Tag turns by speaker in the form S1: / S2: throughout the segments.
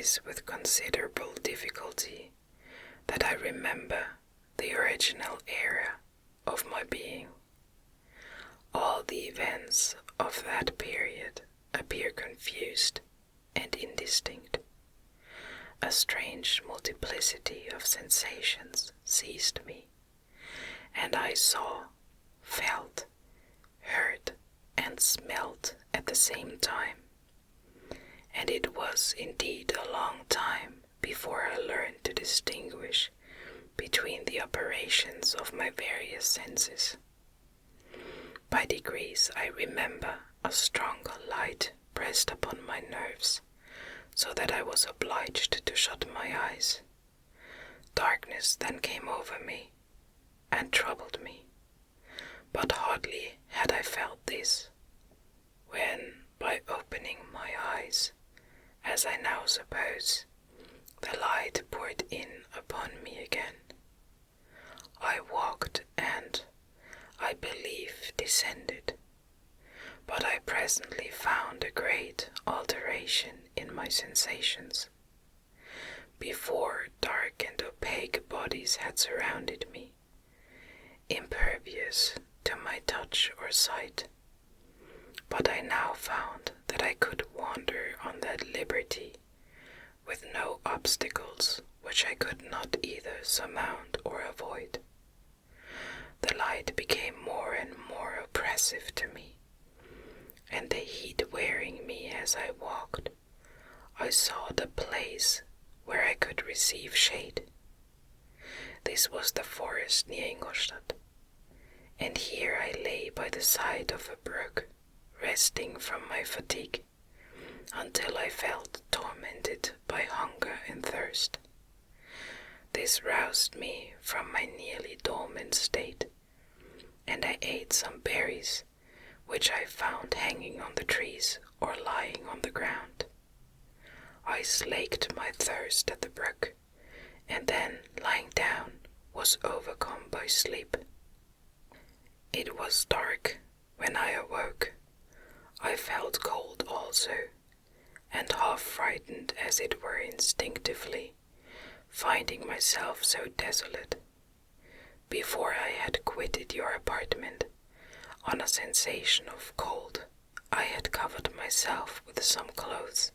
S1: is with considerable difficulty that I remember the original era of my being. All the events of that period appear confused and indistinct. A strange multiplicity of sensations seized me, and I saw, felt, heard, and smelt at the same time. And it was indeed a long time before I learned to distinguish between the operations of my various senses. By degrees I remember a stronger light pressed upon my nerves, so that I was obliged to shut my eyes. Darkness then came over me and troubled me, but hardly had I felt this, when, by opening my eyes, as I now suppose, the light poured in upon me again. I walked and, I believe, descended, but I presently found a great alteration in my sensations. Before, dark and opaque bodies had surrounded me, impervious to my touch or sight, but I now found that I could wander on that liberty with no obstacles which I could not either surmount or avoid. The light became more and more oppressive to me, and the heat wearing me as I walked, I saw the place where I could receive shade. This was the forest near Ingolstadt, and here I lay by the side of a brook, resting from my fatigue, until I felt tormented by hunger and thirst. This roused me from my nearly dormant state, and I ate some berries, which I found hanging on the trees or lying on the ground. I slaked my thirst at the brook, and then, lying down, was overcome by sleep. It was dark when I awoke. I felt cold also, and half frightened as it were instinctively, finding myself so desolate. Before I had quitted your apartment, on a sensation of cold, I had covered myself with some clothes,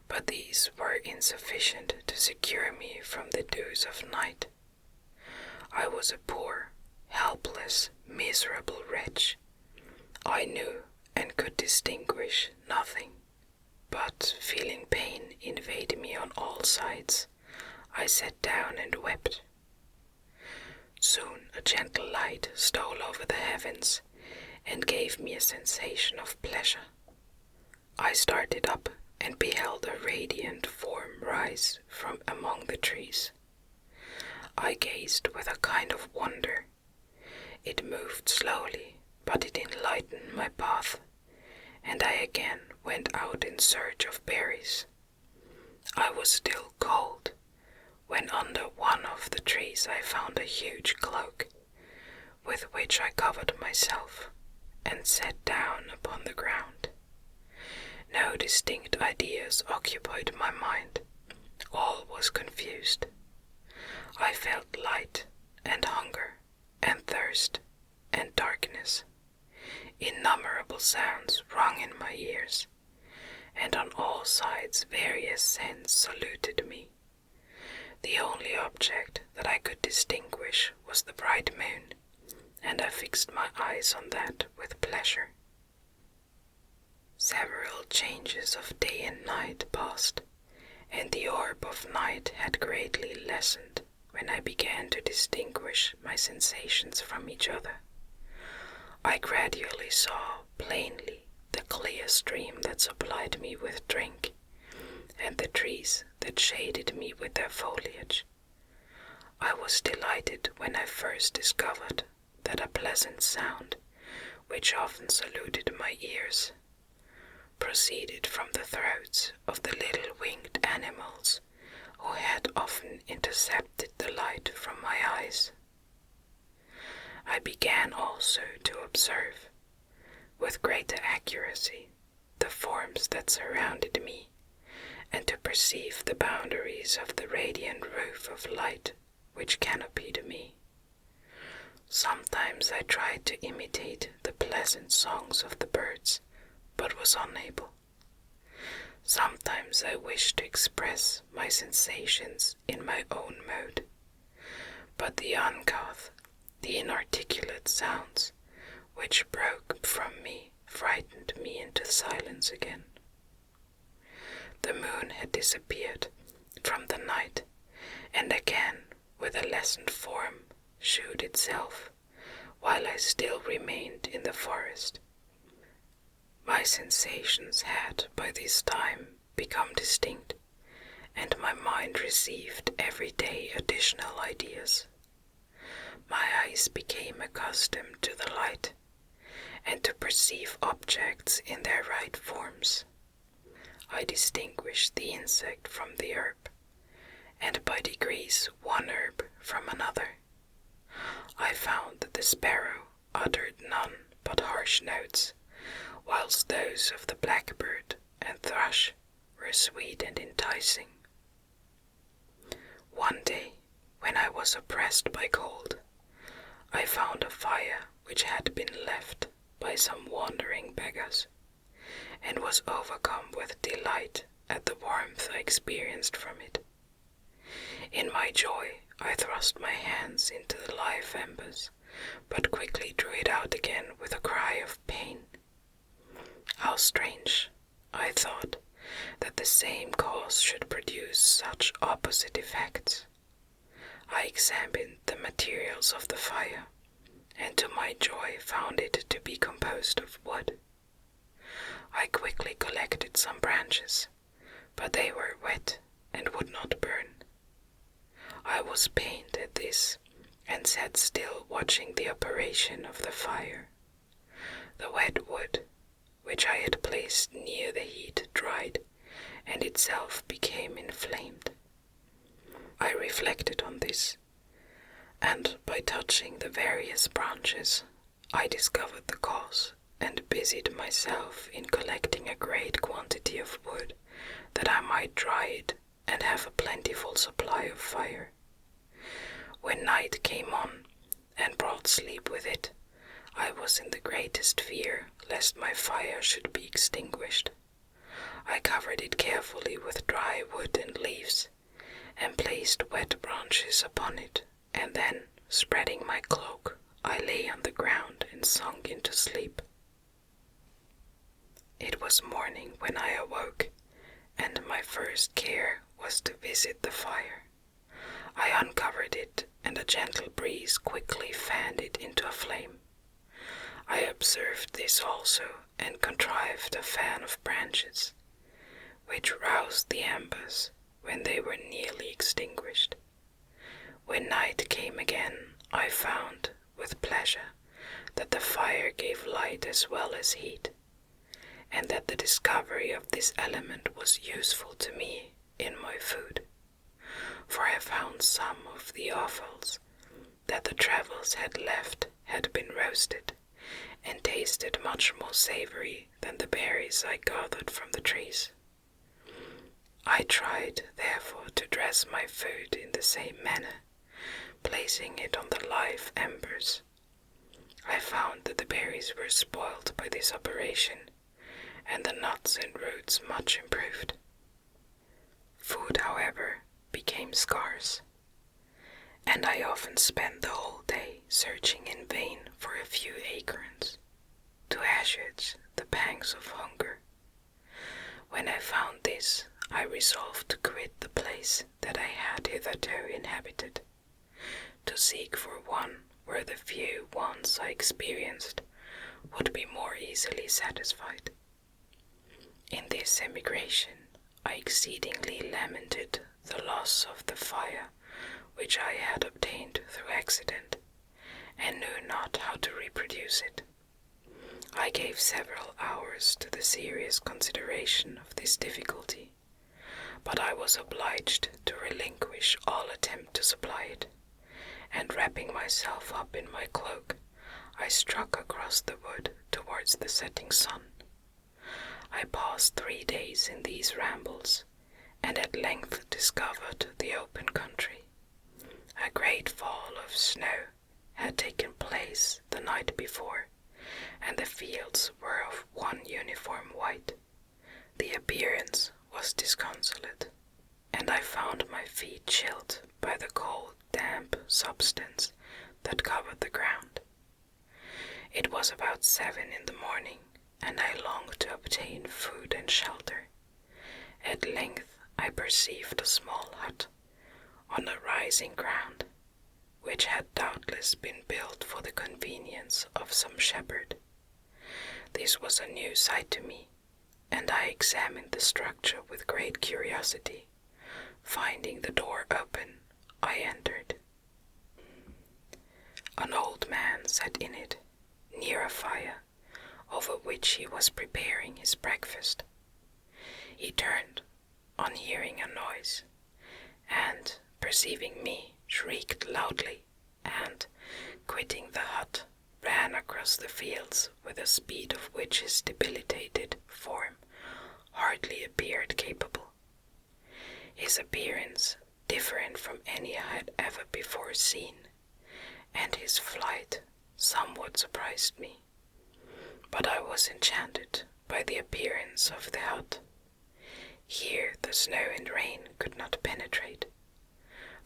S1: but these were insufficient to secure me from the dews of night. I was a poor, helpless, miserable wretch. I knew and could distinguish nothing, but feeling pain invade me on all sides, I sat down and wept. Soon a gentle light stole over the heavens and gave me a sensation of pleasure. I started up and beheld a radiant form rise from among the trees. I gazed with a kind of wonder. It moved slowly, but it enlightened my path, and I again went out in search of berries. I was still cold, when under one of the trees I found a huge cloak, with which I covered myself, and sat down upon the ground. No distinct ideas occupied my mind. All was confused. I felt light and hunger and thirst and darkness. Innumerable sounds rung in my ears, and on all sides various scents saluted me. The only object that I could distinguish was the bright moon, and I fixed my eyes on that with pleasure. Several changes of day and night passed, and the orb of night had greatly lessened when I began to distinguish my sensations from each other. I gradually saw plainly the clear stream that supplied me with drink, and the trees that shaded me with their foliage. I was delighted when I first discovered that a pleasant sound, which often saluted my ears, proceeded from the throats of the little winged animals who had often intercepted the light from my eyes. I began also to observe, with greater accuracy, the forms that surrounded me, and to perceive the boundaries of the radiant roof of light which canopied me. Sometimes I tried to imitate the pleasant songs of the birds, but was unable. Sometimes I wished to express my sensations in my own mode, but the uncouth, the inarticulate sounds which broke from me frightened me into silence again. The moon had disappeared from the night, and again, with a lessened form, shewed itself, while I still remained in the forest. My sensations had by this time become distinct, and my mind received every day additional ideas. My eyes became accustomed to the light, and to perceive objects in their right forms. I distinguished the insect from the herb, and by degrees one herb from another. I found that the sparrow uttered none but harsh notes, whilst those of the blackbird and thrush were sweet and enticing. One day, when I was oppressed by cold, I found a fire which had been left by some wandering beggars, and was overcome with delight at the warmth I experienced from it. In my joy, I thrust my hands into the live embers, but quickly drew it out again with a cry of pain. How strange, I thought, that the same cause should produce such opposite effects. I examined the materials of the fire, and to my joy found it to be composed of wood. I quickly collected some branches, but they were wet and would not burn. I was pained at this, and sat still watching the operation of the fire. The wet wood, which I had placed near the heat, dried, and itself became inflamed. I reflected on this, and by touching the various branches, I discovered the cause, and busied myself in collecting a great quantity of wood, that I might dry it and have a plentiful supply of fire. When night came on, and brought sleep with it, I was in the greatest fear lest my fire should be extinguished. I covered it carefully with dry wood and leaves, and placed wet branches upon it, and then, spreading my cloak, I lay on the ground and sunk into sleep. It was morning when I awoke, and my first care was to visit the fire. I uncovered it, and a gentle breeze quickly fanned it into a flame. I observed this also, and contrived a fan of branches, which roused the embers when they were nearly extinguished. When night came again, I found, with pleasure, that the fire gave light as well as heat, and that the discovery of this element was useful to me in my food, for I found some of the offals that the travellers had left had been roasted, and tasted much more savory than the berries I gathered from the trees. I tried, therefore, to dress my food in the same manner, placing it on the live embers. I found that the berries were spoiled by this operation, and the nuts and roots much improved. Food, however, became scarce, and I often spent the whole day searching in vain for a few acorns, to assuage the pangs of hunger. When I found this, I resolved to quit the place that I had hitherto inhabited, to seek for one where the few wants I experienced would be more easily satisfied. In this emigration, I exceedingly lamented the loss of the fire which I had obtained through accident, and knew not how to reproduce it. I gave several hours to the serious consideration of this difficulty, but I was obliged to relinquish all attempt to supply it, and wrapping myself up in my cloak, I struck across the wood towards the setting sun. I passed 3 days in these rambles, and at length discovered the open country. A great fall of snow had taken place the night before, and the fields were of one uniform white. The appearance was disconsolate, and I found my feet chilled by the cold, damp substance that covered the ground. It was about 7 in the morning, and I longed to obtain food and shelter. At length I perceived a small hut on a rising ground, which had doubtless been built for the convenience of some shepherd. This was a new sight to me, and I examined the structure with great curiosity. Finding the door open, I entered. An old man sat in it, near a fire, over which he was preparing his breakfast. He turned on hearing a noise, and, perceiving me, shrieked loudly, and, quitting the hut, ran across the fields with a speed of which his debilitated form hardly appeared capable. His appearance different from any I had ever before seen, and his flight somewhat surprised me. But I was enchanted by the appearance of the hut. Here the snow and rain could not penetrate.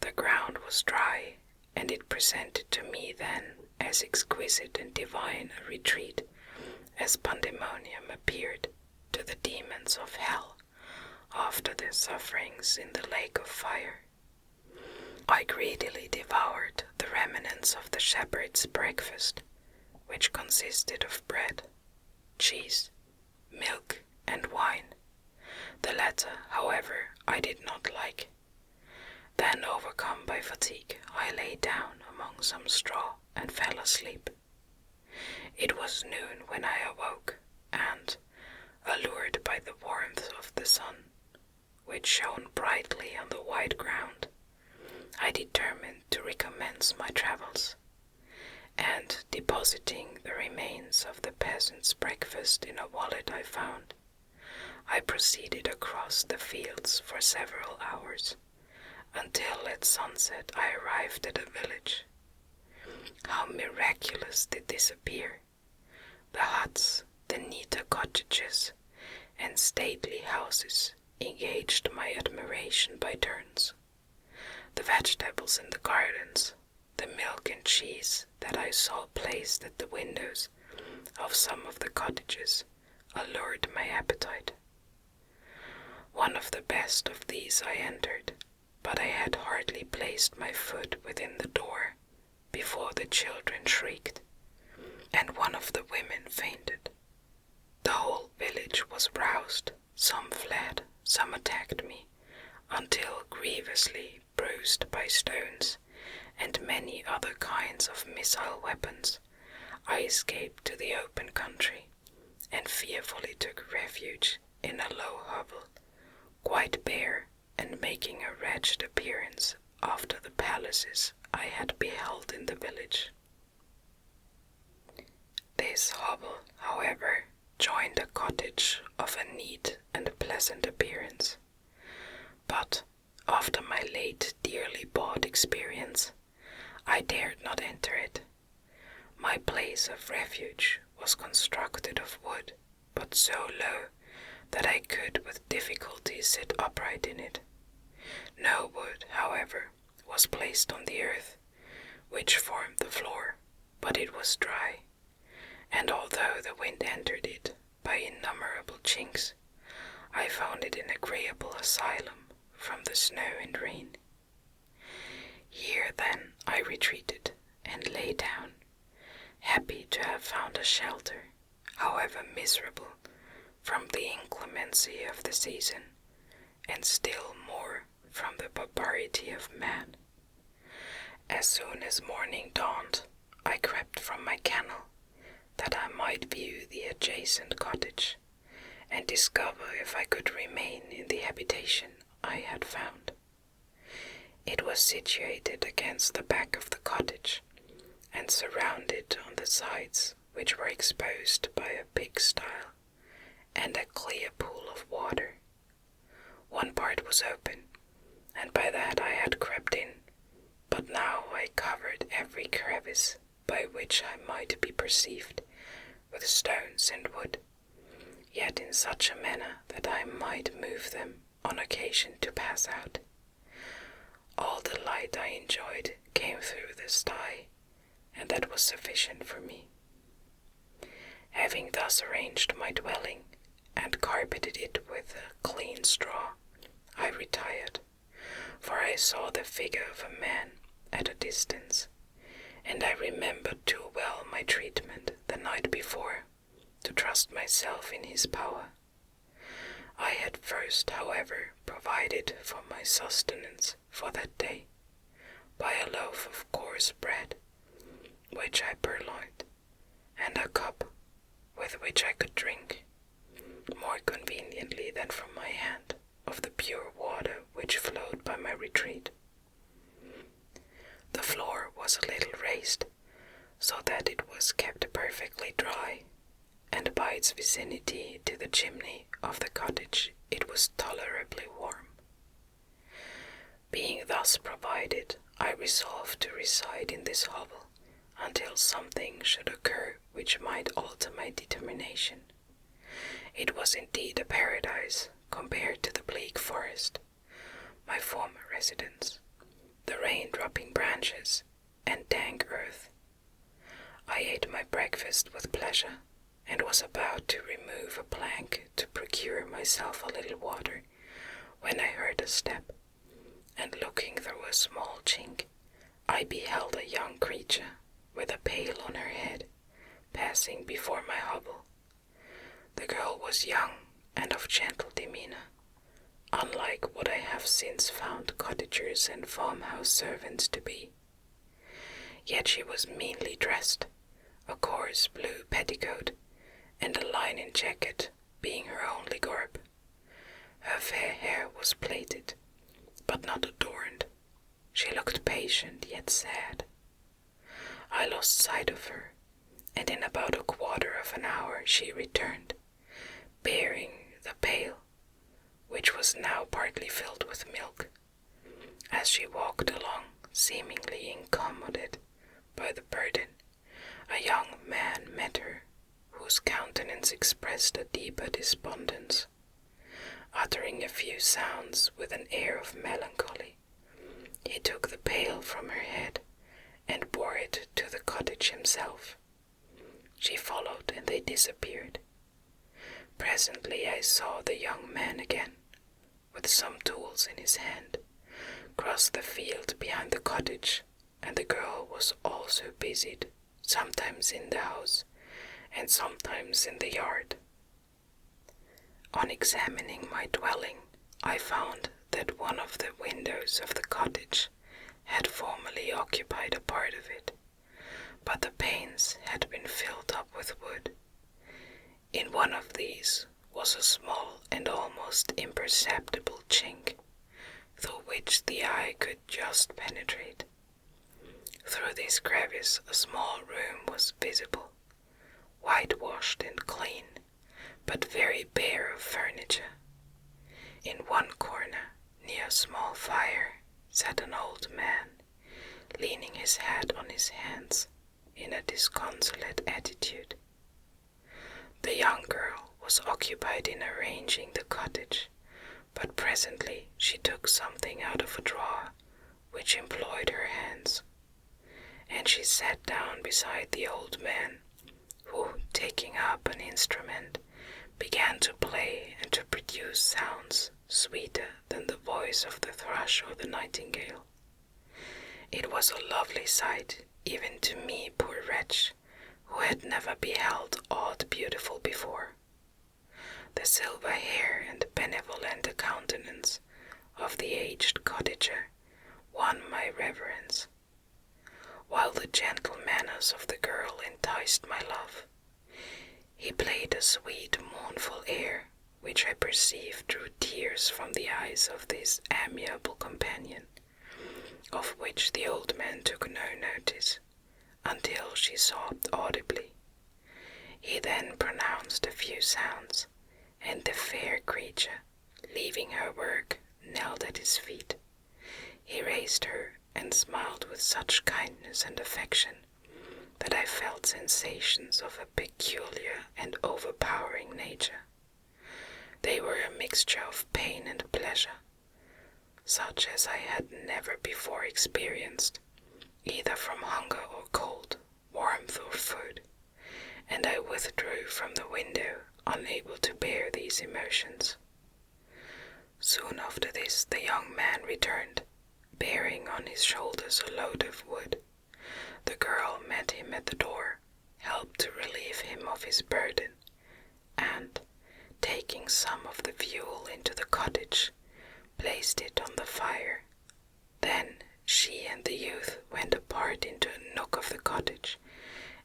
S1: The ground was dry, and it presented to me then as exquisite and divine a retreat as pandemonium appeared to the demons of hell after their sufferings in the lake of fire. I greedily devoured the remnants of the shepherd's breakfast, which consisted of bread, cheese, milk, and wine. The latter, however, I did not like. Then, overcome by fatigue, I lay down among some straw and fell asleep. It was noon when I awoke, and, allured by the warmth of the sun, which shone brightly on the white ground, I determined to recommence my travels, and, depositing the remains of the peasant's breakfast in a wallet I found, I proceeded across the fields for several hours, until at sunset I arrived at a village. How miraculous did this appear! The huts, the neater cottages, and stately houses engaged my admiration by turns. The vegetables in the gardens, the milk and cheese that I saw placed at the windows of some of the cottages, allured my appetite. One of the best of these I entered, but I had hardly placed my foot within the door before the children shrieked, and one of the women fainted. The whole village was roused, some fled, some attacked me, until, grievously bruised by stones and many other kinds of missile weapons, I escaped to the open country, and fearfully took refuge in a low hovel, quite bare and making a wretched appearance after the palaces I had beheld in the village. This hovel, however, joined a cottage of a neat and pleasant appearance, but after my late dearly bought experience, I dared not enter it. My place of refuge was constructed of wood, but so low that I could with difficulty sit upright in it. No wood, however, was placed on the earth, which formed the floor, but it was dry, and although the wind entered it by innumerable chinks, I found it an agreeable asylum from the snow and rain. Here then I retreated and lay down, happy to have found a shelter, however miserable, from the inclemency of the season, and still more from the barbarity of man. As soon as morning dawned, I crept from my kennel, that I might view the adjacent cottage, and discover if I could remain in the habitation I had found. It was situated against the back of the cottage, and surrounded on the sides, which were exposed by a big stile and a clear pool of water. One part was open, and by that I had crept in, but now I covered every crevice by which I might be perceived with stones and wood, yet in such a manner that I might move them on occasion to pass out. All the light I enjoyed came through the sty, and that was sufficient for me. Having thus arranged my dwelling, and carpeted it with a clean straw, I retired, for I saw the figure of a man at a distance, and I remembered too well my treatment the night before to trust myself in his power. I had first, however, provided for my sustenance for that day by a loaf of coarse bread, which I purloined, and a cup with which I could drink, more conveniently than from my hand, of the pure water which flowed by my retreat. The floor was a little raised, so that it was kept perfectly dry, and by its vicinity to the chimney of the cottage it was tolerably warm. Being thus provided, I resolved to reside in this hovel until something should occur which might alter my determination. It was indeed a paradise compared to the bleak forest, my former residence, the rain-dropping branches, and dank earth. I ate my breakfast with pleasure, and was about to remove a plank to procure myself a little water, when I heard a step, and looking through a small chink, I beheld a young creature with a pail on her head, passing before my hovel. The girl was young and of gentle demeanor, unlike what I have since found cottagers and farmhouse servants to be. Yet she was meanly dressed, a coarse blue petticoat, and a linen jacket being her only garb. Her fair hair was plaited, but not adorned. She looked patient yet sad. I lost sight of her, and in about a quarter of an hour she returned, bearing the pail, which was now partly filled with milk. As she walked along, seemingly incommoded by the burden, a young man met her, whose countenance expressed a deeper despondence. Uttering a few sounds with an air of melancholy, he took the pail from her head and bore it to the cottage himself. She followed, and they disappeared. Presently I saw the young man again, with some tools in his hand, cross the field behind the cottage, and the girl was also busied, sometimes in the house, and sometimes in the yard. On examining my dwelling, I found that one of the windows of the cottage had formerly occupied a part of it, but the panes had been filled up with wood. In one of these was a small and almost imperceptible chink, through which the eye could just penetrate. Through this crevice a small room was visible, whitewashed and clean, but very bare of furniture. In one corner, near a small fire, sat an old man, leaning his head on his hands in a disconsolate attitude. The young girl was occupied in arranging the cottage, but presently she took something out of a drawer which employed her hands, and she sat down beside the old man, who, taking up an instrument, began to play and to produce sounds sweeter than the voice of the thrush or the nightingale. It was a lovely sight, even to me, poor wretch, who had never beheld aught beautiful before. The silver hair and benevolent countenance of the aged cottager won my reverence, while the gentle manners of the girl enticed my love. He played a sweet, mournful air, which I perceived drew tears from the eyes of this amiable companion, of which the old man took no notice, until she sobbed audibly. He then pronounced a few sounds, and the fair creature, leaving her work, knelt at his feet. He raised her and smiled with such kindness and affection that I felt sensations of a peculiar and overpowering nature. They were a mixture of pain and pleasure, such as I had never before experienced, either from hunger or cold, warmth or food, and I withdrew from the window, unable to bear these emotions. Soon after this the young man returned, bearing on his shoulders a load of wood. The girl met him at the door, helped to relieve him of his burden, and, taking some of the fuel into the cottage, placed it on the fire. Then she and the youth went apart into a nook of the cottage,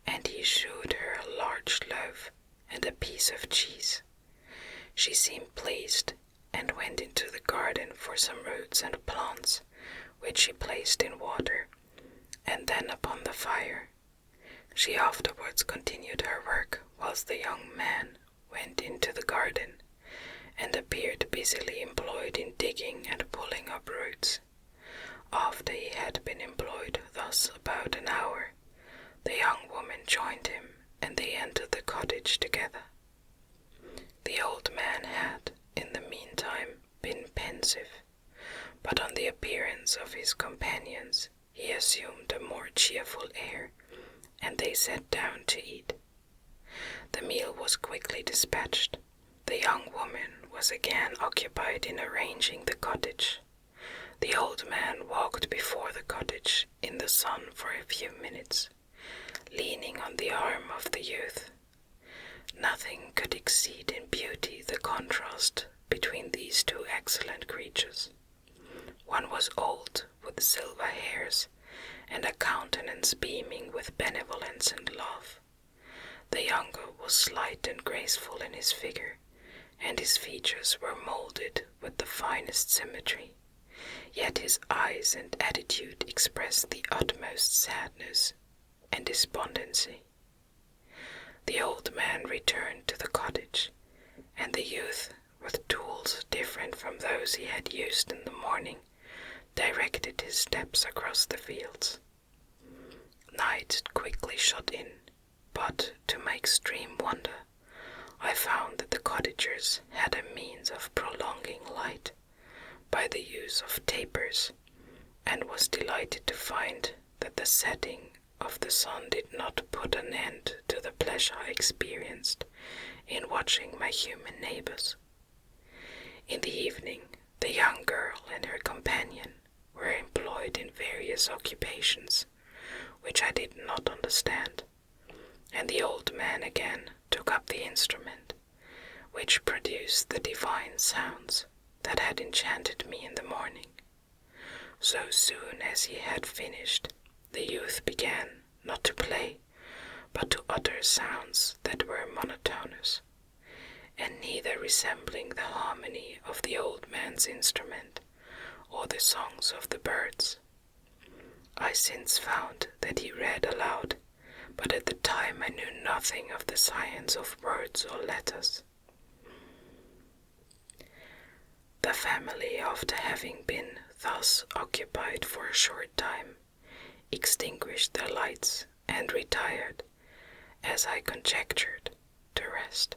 S1: and he shewed her a large loaf and a piece of cheese. She seemed pleased, and went into the garden for some roots and plants, which she placed in water, and then upon the fire. She afterwards continued her work, whilst the young man went into the garden, and appeared busily employed in digging and pulling up roots. After he had been employed thus about an hour, the young woman joined him, and they entered the cottage together. The old man had, in the meantime, been pensive, but on the appearance of his companions he assumed a more cheerful air, and they sat down to eat. The meal was quickly dispatched. The young woman was again occupied in arranging the cottage. The old man walked before the cottage in the sun for a few minutes, leaning on the arm of the youth. Nothing could exceed in beauty the contrast between these two excellent creatures. One was old, with silver hairs, and a countenance beaming with benevolence and love. The younger was slight and graceful in his figure, and his features were molded with the finest symmetry, yet his eyes and attitude expressed the utmost sadness and despondency. The old man returned to the cottage, and the youth, with tools different from those he had used in the morning, directed his steps across the fields. Night quickly shut in, but, to my extreme wonder, I found that the cottagers had a means of prolonging light by the use of tapers, and was delighted to find that the setting of the sun did not put an end to the pleasure I experienced in watching my human neighbors. In the evening, the young girl and her companion were employed in various occupations, which I did not understand, and the old man again took up the instrument, which produced the divine sounds that had enchanted me in the morning. So soon as he had finished, the youth began not to play, but to utter sounds that were monotonous, and neither resembling the harmony of the old man's instrument or the songs of the birds. I since found that he read aloud, but at the time I knew nothing of the science of words or letters. The family, after having been thus occupied for a short time, extinguished their lights and retired, as I conjectured, to rest.